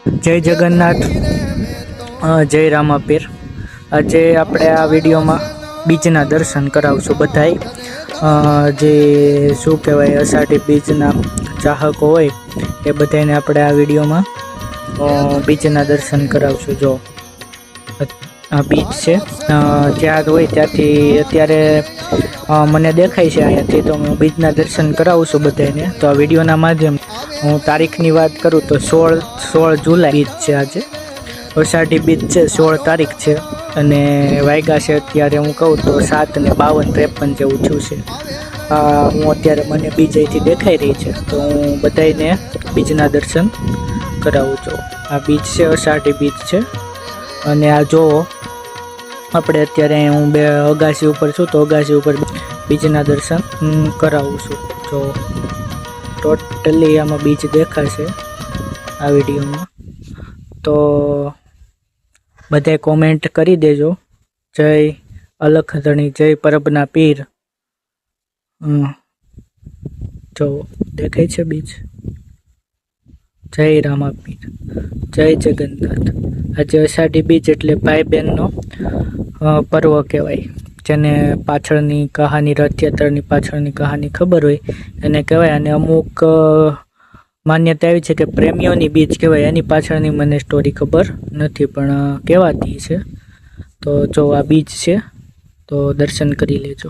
જય જગન્નાથ, જય રામાપીર। આજે આપણે આ વિડીયોમાં બીજના દર્શન કરાવશું। બધાય જે શું કહેવાય અષાઢી બીજના ચાહકો હોય એ બધાને આપણે આ વિડીયોમાં બીજના દર્શન કરાવશું। જો આ બીજ છે, જ્યાં હોય ત્યાંથી અત્યારે મને દેખાય છે અહીંયાથી, તો હું બીજના દર્શન કરાવું છું બધાને। તો આ વિડીયોના માધ્યમ હું તારીખની વાત કરું તો 16 જુલાઈ બીજ છે। આજે અષાઢી બીજ છે, 16 તારીખ છે અને વાગ્યા છે અત્યારે હું કહું તો 7:52-53 જેવું થયું છે। હું અત્યારે મને બીજ અહીંથી દેખાઈ રહી છે, તો હું બધાને બીજના દર્શન કરાવું છું। આ બીજ છે, અષાઢી બીજ છે અને આ જોવો આપણે અત્યારે હું અગાસી ઉપર છું, તો અગાસી ઉપર બીજના દર્શન કરાવું છું। જો ટોટલી આમાં બીજ દેખાશે આ વિડીયોમાં, તો બધાય કોમેન્ટ કરી દેજો। જય અલખધણી, જય પરબના પીર। જો દેખાય છે બીજ। જય રામાપીર, જય જગન્નાથ। આજે અષાઢી બીજ એટલે ભાઈ બહેનનો પર્વ કહેવાય, જેને પાછળની કહાની, રથયાત્રાની પાછળની કહાની ખબર હોય એને કહેવાય। અને અમુક માન્યતા એવી છે કે પ્રેમીઓની બીજ કહેવાય, એની પાછળની મને સ્ટોરી ખબર નથી પણ કહેવાતી છે। તો જો આ બીજ છે, તો દર્શન કરી લેજો।